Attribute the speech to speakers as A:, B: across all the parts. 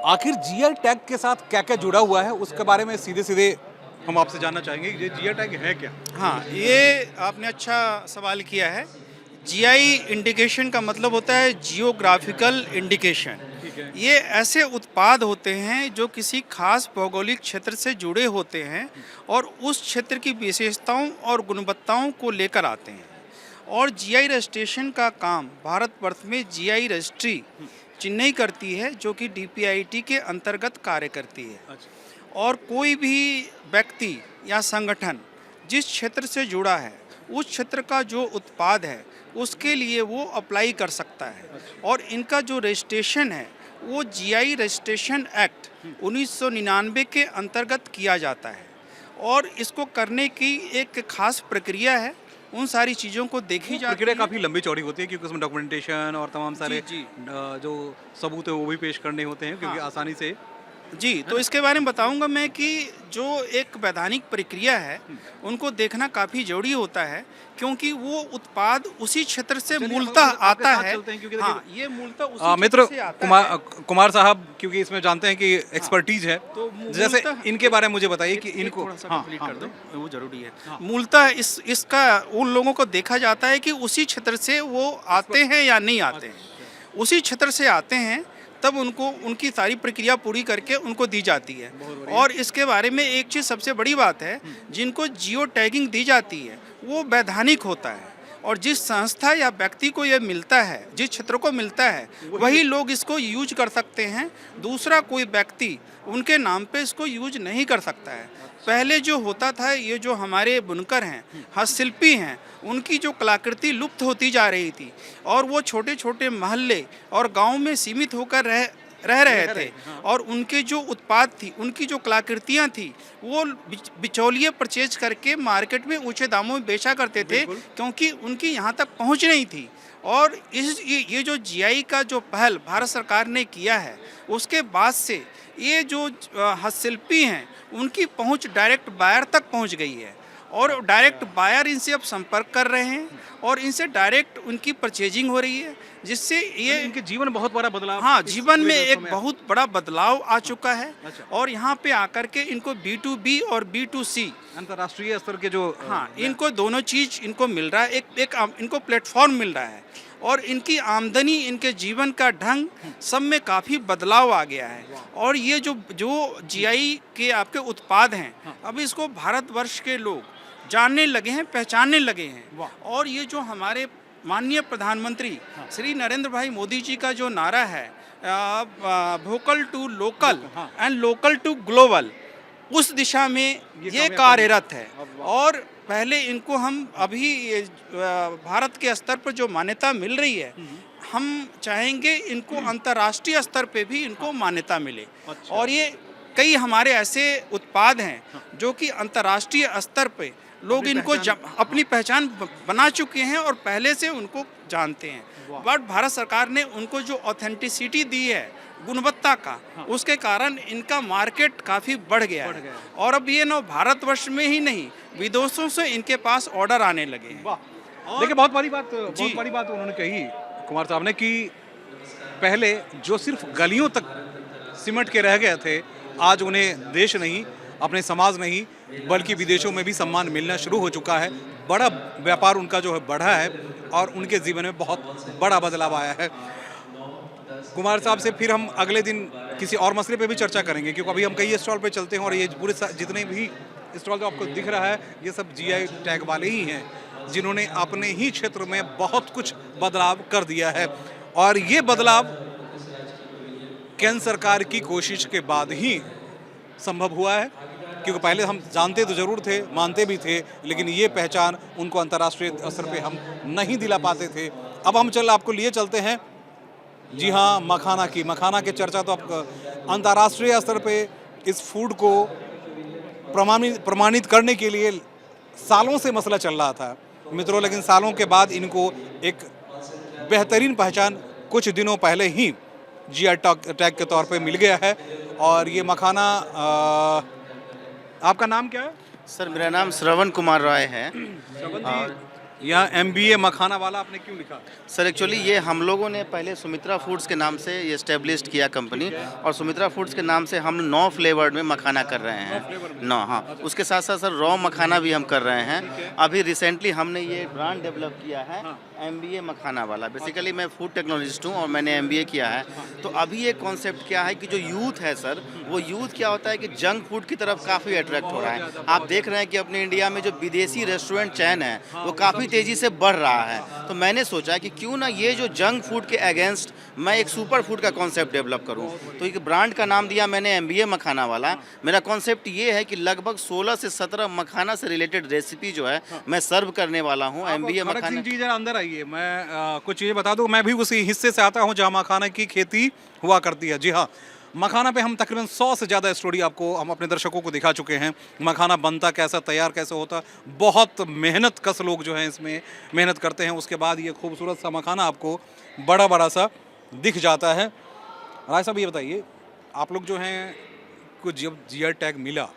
A: आखिर GI tag के साथ क्या क्या जुड़ा हुआ है उसके बारे में सीधे सीधे हम आपसे जानना चाहेंगे कि ये जीआई टैग है क्या।
B: हाँ, ये आपने अच्छा सवाल किया है। जीआई इंडिकेशन का मतलब होता है जियोग्राफिकल इंडिकेशन।
A: ठीक है।
B: ये ऐसे उत्पाद होते हैं जो किसी खास भौगोलिक क्षेत्र से जुड़े होते हैं और उस क्षेत्र की विशेषताओं और गुणवत्ताओं को लेकर आते हैं। और जीआई रजिस्ट्रेशन का काम भारतवर्ष में जीआई रजिस्ट्री चेन्नई करती है, जो कि डीपीआईटी के अंतर्गत कार्य करती है।
A: अच्छा।
B: और कोई भी व्यक्ति या संगठन जिस क्षेत्र से जुड़ा है, उस क्षेत्र का जो उत्पाद है उसके लिए वो अप्लाई कर सकता है। और इनका जो रजिस्ट्रेशन है वो जीआई रजिस्ट्रेशन एक्ट 1999 के अंतर्गत किया जाता है। और इसको करने की एक खास प्रक्रिया है, उन सारी चीज़ों को देखी जाती
A: प्रक्रिया
B: है।
A: काफ़ी लंबी चौड़ी होती है क्योंकि उसमें डॉक्यूमेंटेशन और तमाम सारे
B: जी।
A: जो सबूत है वो भी पेश करने होते हैं क्योंकि
B: हाँ।
A: आसानी से।
B: जी, तो इसके बारे में बताऊंगा मैं कि जो एक वैधानिक प्रक्रिया है उनको देखना काफ़ी ज़रूरी होता है, क्योंकि वो उत्पाद उसी क्षेत्र से
A: चलिए, हम
B: मूलतः
A: आपके
B: आता
A: साथ
B: है।
A: चलते हैं क्योंकि
B: हाँ,
A: देखिए,
B: ये मूलतः उसी क्षेत्र
A: मित्र
B: से आता है।
A: कुमार साहब, क्योंकि इसमें जानते हैं कि एक्सपर्टीज है,
B: तो
A: जैसे
B: मूलतः
A: इनके बारे में मुझे बताइए कि
B: एक
A: इनको
B: थोड़ा सा
A: हाँ,
B: कंप्लीट
A: हाँ,
B: कर दो, वो ज़रूरी है।
A: हाँ।
B: मूलतः इसका उन लोगों को देखा जाता है कि उसी क्षेत्र से वो आते हैं या नहीं आते हैं। उसी क्षेत्र से आते हैं तब उनको उनकी सारी प्रक्रिया पूरी करके उनको दी जाती है। और इसके बारे में एक चीज़ सबसे बड़ी बात है, जिनको जियो टैगिंग दी जाती है वो वैधानिक होता है। और जिस संस्था या व्यक्ति को ये मिलता है, जिस क्षेत्र को मिलता है, वही लोग इसको यूज कर सकते हैं। दूसरा कोई व्यक्ति उनके नाम पे इसको यूज नहीं कर सकता है। पहले जो होता था, ये जो हमारे बुनकर हैं, हस्तशिल्पी हैं, उनकी जो कलाकृति लुप्त होती जा रही थी और वो छोटे छोटे महल्ले और गांव में सीमित होकर रह रहे थे। और उनके जो उत्पाद थी, उनकी जो कलाकृतियां थी, वो बिचौलिए परचेज करके मार्केट में ऊंचे दामों में बेचा करते थे, क्योंकि उनकी यहाँ तक पहुँच नहीं थी। और ये जो जीआई का जो पहल भारत सरकार ने किया है, उसके बाद से ये जो हस्तशिल्पी हैं उनकी पहुंच डायरेक्ट बायर तक पहुंच गई है। और डायरेक्ट बायर इनसे अब संपर्क कर रहे हैं और इनसे डायरेक्ट उनकी परचेजिंग हो रही है, जिससे ये
A: इनके जीवन बहुत बड़ा बदलाव।
B: हाँ,
A: इस
B: जीवन में
A: पूरे
B: एक
A: वर्षों में
B: बहुत बड़ा बदलाव आ चुका है।
A: अच्छा।
B: और यहाँ पे आकर के इनको B2B और B2C,
A: अंतर्राष्ट्रीय स्तर के जो
B: हाँ, इनको दोनों चीज़ इनको मिल रहा है। इनको प्लेटफॉर्म मिल रहा है और इनकी आमदनी, इनके जीवन का ढंग सब में काफ़ी बदलाव आ गया है। और ये जो जो जीआई के आपके उत्पाद हैं, अब इसको भारतवर्ष के लोग जानने लगे हैं, पहचानने लगे हैं। और ये जो हमारे माननीय प्रधानमंत्री श्री नरेंद्र भाई मोदी जी का जो नारा है, vocal to local and local to global, उस दिशा में ये कार्यरत है। और पहले इनको हम अभी भारत के स्तर पर जो मान्यता मिल रही है, हम चाहेंगे इनको अंतर्राष्ट्रीय स्तर पे भी इनको मान्यता मिले। और ये कई हमारे ऐसे उत्पाद हैं जो कि अंतर्राष्ट्रीय स्तर पे लोग इनको अपनी पहचान बना चुके हैं और पहले से उनको जानते हैं। बट भारत सरकार ने उनको जो ऑथेंटिसिटी दी है गुणवत्ता का, उसके कारण इनका मार्केट काफ़ी बढ़ गया है। और अब ये न भारतवर्ष में ही नहीं, विदेशों से इनके पास ऑर्डर आने लगे हैं।
A: देखिए, बहुत बड़ी बात उन्होंने कही कुमार साहब ने कि पहले जो सिर्फ गलियों तक सिमट के रह गए थे, आज उन्हें देश नहीं, अपने समाज नहीं, बल्कि विदेशों में भी सम्मान मिलना शुरू हो चुका है। बड़ा व्यापार उनका जो है बढ़ा है और उनके जीवन में बहुत बड़ा बदलाव आया है। कुमार साहब से फिर हम अगले दिन किसी और मसले पे भी चर्चा करेंगे, क्योंकि अभी हम कई स्टॉल पे चलते हैं और ये पूरे जितने भी स्टॉल जो आपको दिख रहा है, ये सब जीआई टैग वाले ही हैं, जिन्होंने अपने ही क्षेत्र में बहुत कुछ बदलाव कर दिया है। और ये बदलाव केंद्र सरकार की कोशिश के बाद ही संभव हुआ है, क्योंकि पहले हम जानते तो जरूर थे, मानते भी थे, लेकिन ये पहचान उनको अंतर्राष्ट्रीय स्तर पे हम नहीं दिला पाते थे। अब हम आपको लिए चलते हैं, जी हाँ, मखाना की चर्चा तो अब अंतर्राष्ट्रीय स्तर पे इस फूड को प्रमाणित करने के लिए सालों से मसला चल रहा था मित्रों, लेकिन सालों के बाद इनको एक बेहतरीन पहचान कुछ दिनों पहले ही जीआई टैग के तौर पे मिल गया है। और ये मखाना, आपका नाम क्या है?
C: सर, मेरा नाम श्रवण कुमार राय है।
A: श्रवण जी, या MBA मखाना वाला आपने क्यों लिखा?
C: सर एक्चुअली ये हम लोगों ने पहले सुमित्रा फूड्स के नाम से ये एस्टेब्लिश्ड किया कंपनी, और सुमित्रा फूड्स के नाम से हम 9 फ्लेवर्ड में मखाना कर रहे हैं। 9, हाँ। उसके साथ साथ सर रॉ मखाना भी हम कर रहे हैं। अभी रिसेंटली हमने ये ब्रांड डेवलप किया है MBA मखाना वाला। बेसिकली मैं फूड टेक्नोलॉजिस्ट हूँ और मैंने MBA किया है। तो अभी ये कॉन्सेप्ट क्या है कि जो यूथ है सर, वो यूथ क्या होता है कि जंक फूड की तरफ काफ़ी अट्रैक्ट हो रहा है। आप देख रहे हैं कि अपने इंडिया में जो विदेशी रेस्टोरेंट चैन है वो काफ़ी तेज़ी से बढ़ रहा है। तो मैंने सोचा कि क्यों ना ये जो जंक फूड के अगेंस्ट मैं एक सुपर फूड का कॉन्सेप्ट डेवलप करूं। तो एक ब्रांड का नाम दिया मैंने MBA मखाना वाला। मेरा कॉन्सेप्ट ये है कि लगभग 16 से 17 मखाना से रिलेटेड रेसिपी जो है मैं सर्व करने वाला हूं। MBA मखाना
A: चीज़ अंदर आइए, मैं कुछ चीज़ें बता दूं। मैं भी उसी हिस्से से आता हूं जहां मखाना की खेती हुआ करती है। जी हाँ, मखाना पे हम तकरीबन 100 से ज़्यादा स्टोरी आपको हम अपने दर्शकों को दिखा चुके हैं। मखाना बनता कैसा, तैयार कैसे होता, बहुत मेहनत कस लोग जो हैं इसमें मेहनत करते हैं। उसके बाद ये खूबसूरत सा मखाना आपको बड़ा बड़ा सा दिख जाता है। राय साहब ये बताइए, आप लोग जो हैं कुछ जब GI टैग मिला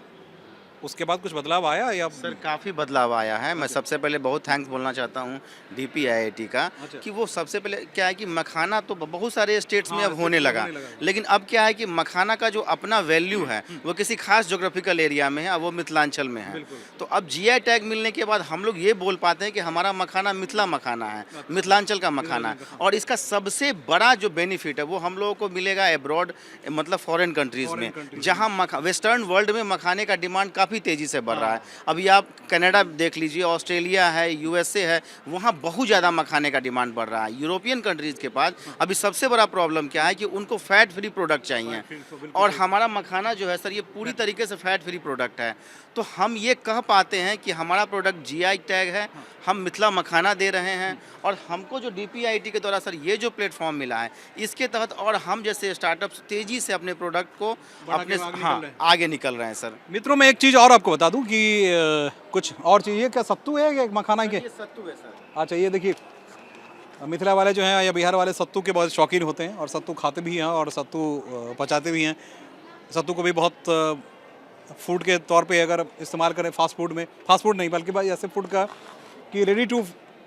A: उसके बाद कुछ बदलाव आया या?
C: सर काफ़ी बदलाव आया है। मैं सबसे पहले बहुत थैंक्स बोलना चाहता हूँ DPIIT का।
A: अच्छा।
C: कि वो सबसे पहले क्या है कि मखाना तो बहुत सारे स्टेट्स में
A: हाँ,
C: अब होने लगा, लेकिन अब क्या है कि मखाना का जो अपना वैल्यू है वो किसी खास जोग्राफिकल एरिया में है, और वो मिथिलांचल में है। तो अब GI टैग मिलने के बाद हम लोग ये बोल पाते हैं कि हमारा मखाना मिथिला मखाना है, मिथिलांचल का मखाना है। और इसका सबसे बड़ा जो बेनिफिट है वो हम लोगों को मिलेगा एब्रॉड, मतलब फॉरेन कंट्रीज़ में, जहाँ वेस्टर्न वर्ल्ड में मखाने का डिमांड काफ़ी तेज़ी से बढ़ रहा है। अभी आप कनाडा देख लीजिए, ऑस्ट्रेलिया है, USA है, वहाँ बहुत ज़्यादा मखाने का डिमांड बढ़ रहा है। यूरोपियन कंट्रीज़ के पास अभी सबसे बड़ा प्रॉब्लम क्या है कि उनको फैट फ्री प्रोडक्ट चाहिए, और हमारा मखाना जो है सर ये पूरी तरीके से फैट फ्री प्रोडक्ट है। तो हम ये कह पाते हैं कि हमारा प्रोडक्ट GI टैग है, हम मिथिला मखाना दे रहे हैं, और हमको जो DPIIT के द्वारा सर ये जो प्लेटफॉर्म मिला है इसके तहत और हम जैसे स्टार्टअप्स तेज़ी से अपने प्रोडक्ट को अपने आगे निकल रहे हैं सर।
A: मित्रों, मैं एक चीज़ और आपको बता दूं कि कुछ और चाहिए क्या? सत्तू है या मखाना के?
C: ये सत्तू है सर।
A: अच्छा, ये देखिए, मिथिला वाले जो हैं या बिहार वाले सत्तू के बहुत शौकीन होते हैं और सत्तू खाते भी हैं और सत्तू पचाते भी हैं। सत्तू को भी बहुत फूड के तौर पे अगर इस्तेमाल करें, फास्ट फूड नहीं बल्कि भाई ऐसे फूड का कि रेडी टू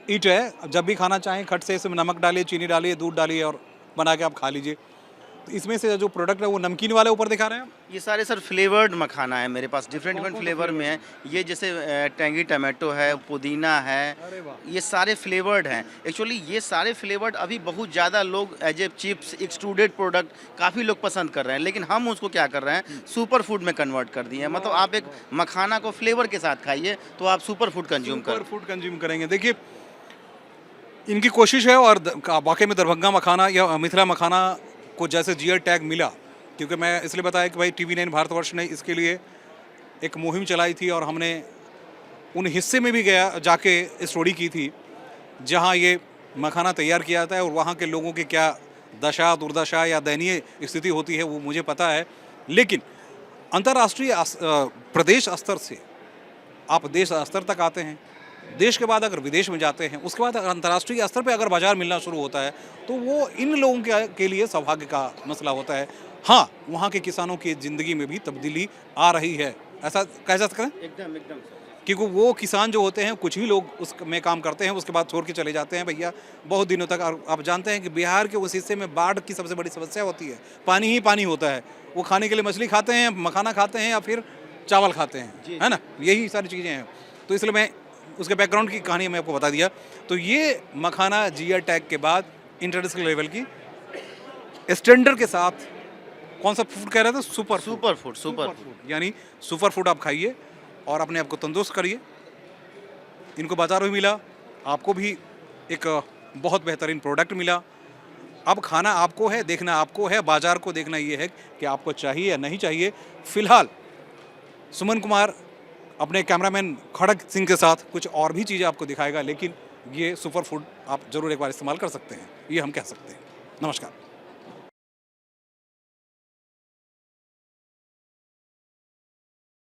A: ईट है। जब भी खाना चाहें खट से इसमें नमक डालिए, चीनी डालिए, दूध डालिए और बना के आप खा लीजिए। तो इसमें से जो प्रोडक्ट है वो नमकीन वाले ऊपर दिखा रहे हैं।
C: ये सारे सर फ्लेवर्ड मखाना है मेरे पास, डिफरेंट फ्लेवर में है। ये जैसे टेंगी टमाटो है, पुदीना है, ये सारे फ्लेवर्ड हैं। एक्चुअली ये सारे फ्लेवर्ड अभी बहुत ज़्यादा लोग as a chips extruded product काफ़ी लोग पसंद कर रहे हैं, लेकिन हम उसको क्या कर रहे हैं, सुपर फूड में कन्वर्ट कर दिए हैं। मतलब आप एक मखाना को फ्लेवर के साथ खाइए तो आप सुपर फूड कंज्यूम
A: करेंगे। देखिए, इनकी कोशिश है और वाकई में दरभंगा मखाना या मिथिला मखाना को जैसे GI टैग मिला, क्योंकि मैं इसलिए बताया कि भाई TV9 भारतवर्ष ने इसके लिए एक मुहिम चलाई थी और हमने उन हिस्से में भी जाके स्टोरी की थी जहां ये मखाना तैयार किया जाता है और वहां के लोगों की क्या दशा, दुर्दशा या दयनीय स्थिति होती है वो मुझे पता है। लेकिन अंतर्राष्ट्रीय प्रदेश स्तर से आप देश स्तर तक आते हैं, देश के बाद अगर विदेश में जाते हैं, उसके बाद अंतर्राष्ट्रीय स्तर पे अगर बाजार मिलना शुरू होता है तो वो इन लोगों के लिए सौभाग्य का मसला होता है। हाँ, वहाँ के किसानों की ज़िंदगी में भी तब्दीली आ रही है, ऐसा कह सकते हैं।
C: एकदम
A: क्योंकि वो किसान जो होते हैं कुछ ही लोग उसमें काम करते हैं, उसके बाद छोड़ के चले जाते हैं भैया बहुत दिनों तक। और आप जानते हैं कि बिहार के उस हिस्से में बाढ़ की सबसे बड़ी समस्या होती है, पानी ही पानी होता है। वो खाने के लिए मछली खाते हैं, मखाना खाते हैं या फिर चावल खाते हैं, है ना, यही सारी चीज़ें हैं। तो इसलिए मैं उसके बैकग्राउंड की कहानी मैं आपको बता दिया। तो ये मखाना GI टैग के बाद इंटरनेशनल लेवल की स्टैंडर्ड के साथ कौन सा फूड कह रहे थे? Super food. यानी सुपर फूड आप खाइए और अपने आप को तंदुरुस्त करिए। इनको बाजार में मिला, आपको भी एक बहुत बेहतरीन प्रोडक्ट मिला। अब खाना आपको है, देखना आपको है, बाजार को देखना ये है कि आपको चाहिए या नहीं चाहिए। फिलहाल सुमन कुमार अपने कैमरामैन खड़ग सिंह के साथ कुछ और भी चीज़ें आपको दिखाएगा, लेकिन ये सुपर फूड आप ज़रूर एक बार इस्तेमाल कर सकते हैं, ये हम कह सकते हैं। नमस्कार।